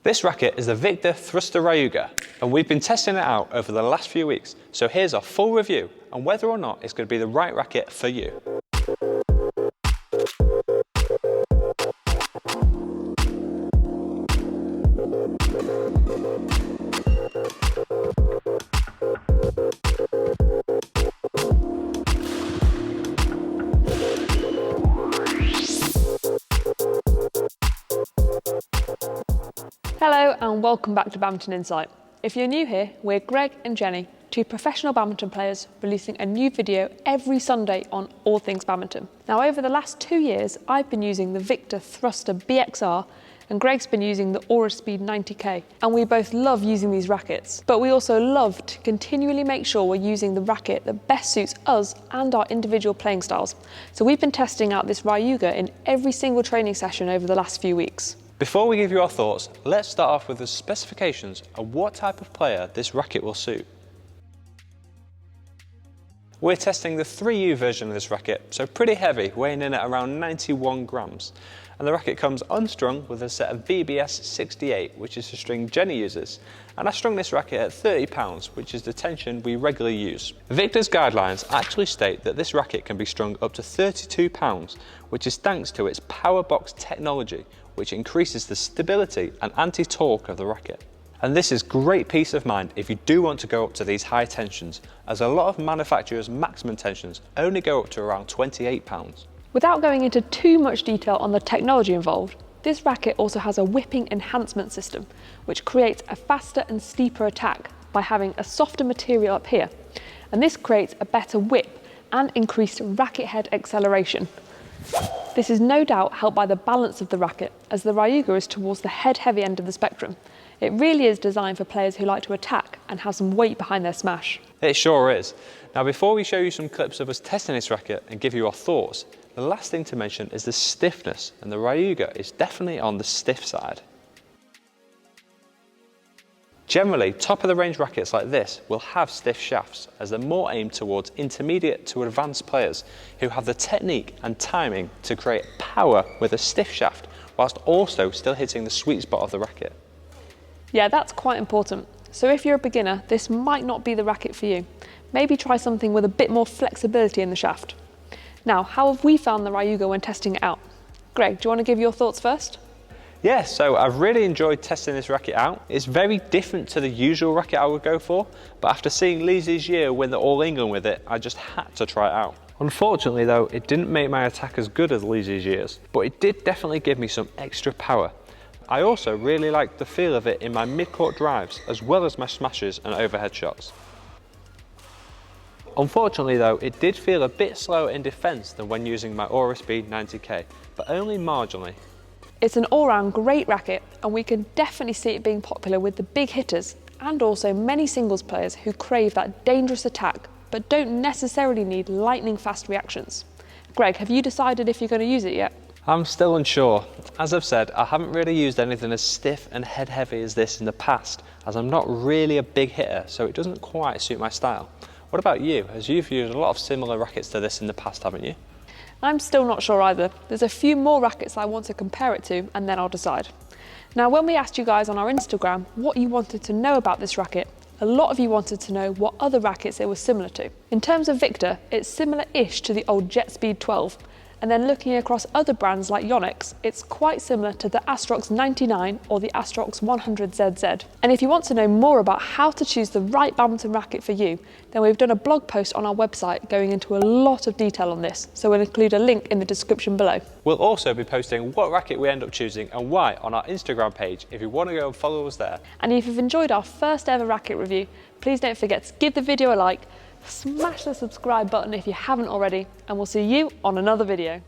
This racket is the Victor Thruster Ryuga, and we've been testing it out over the last few weeks, so here's our full review on whether or not it's going to be the right racket for you. Hello and welcome back to Badminton Insight. If you're new here, we're Greg and Jenny, two professional badminton players releasing a new video every Sunday on all things badminton. Now over the last 2 years, I've been using the Victor Thruster BXR and Greg's been using the Aura Speed 90K, and we both love using these rackets. But we also love to continually make sure we're using the racket that best suits us and our individual playing styles. So we've been testing out this Ryuga in every single training session over the last few weeks. Before we give you our thoughts, let's start off with the specifications of what type of player this racket will suit. We're testing the 3U version of this racket, so pretty heavy, weighing in at around 91 grams. And the racket comes unstrung with a set of VBS 68, which is the string Jenny uses. And I strung this racket at 30 pounds, which is the tension we regularly use. Victor's guidelines actually state that this racket can be strung up to 32 pounds, which is thanks to its power box technology, which increases the stability and anti-torque of the racket. And this is great peace of mind if you do want to go up to these high tensions, as a lot of manufacturers' maximum tensions only go up to around 28 pounds. Without going into too much detail on the technology involved, this racket also has a whipping enhancement system, which creates a faster and steeper attack by having a softer material up here. And this creates a better whip and increased racket head acceleration. This is no doubt helped by the balance of the racket, as the Ryuga is towards the head-heavy end of the spectrum. It really is designed for players who like to attack and have some weight behind their smash. It sure is. Now before we show you some clips of us testing this racket and give you our thoughts, the last thing to mention is the stiffness, and the Ryuga is definitely on the stiff side. Generally, top of the range rackets like this will have stiff shafts, as they're more aimed towards intermediate to advanced players who have the technique and timing to create power with a stiff shaft, whilst also still hitting the sweet spot of the racket. Yeah, that's quite important. So if you're a beginner, this might not be the racket for you. Maybe try something with a bit more flexibility in the shaft. Now, how have we found the Ryuga when testing it out? Greg, do you want to give your thoughts first? Yeah, so I've really enjoyed testing this racket out. It's very different to the usual racket I would go for, but after seeing Lizzie's year win the All England with it, I just had to try it out. Unfortunately though, it didn't make my attack as good as Lizzie's years, but it did definitely give me some extra power. I also really liked the feel of it in my mid-court drives, as well as my smashes and overhead shots. Unfortunately though, it did feel a bit slower in defence than when using my Aura Speed 90K, but only marginally. It's an all-round great racket, and we can definitely see it being popular with the big hitters and also many singles players who crave that dangerous attack but don't necessarily need lightning fast reactions. Greg, have you decided if you're going to use it yet? I'm still unsure. As I've said, I haven't really used anything as stiff and head heavy as this in the past, as I'm not really a big hitter, so it doesn't quite suit my style. What about you? As you've used a lot of similar rackets to this in the past, haven't you? I'm still not sure either. There's a few more rackets I want to compare it to, and then I'll decide. Now, when we asked you guys on our Instagram what you wanted to know about this racket, a lot of you wanted to know what other rackets it was similar to. In terms of Victor, it's similar-ish to the old Jet Speed 12, and then looking across other brands like Yonex, it's quite similar to the Astrox 99 or the Astrox 100ZZ. And if you want to know more about how to choose the right badminton racket for you, then we've done a blog post on our website going into a lot of detail on this, so we'll include a link in the description below. We'll also be posting what racket we end up choosing and why on our Instagram page if you want to go and follow us there. And if you've enjoyed our first ever racket review, please don't forget to give the video a like, smash the subscribe button if you haven't already, and we'll see you on another video.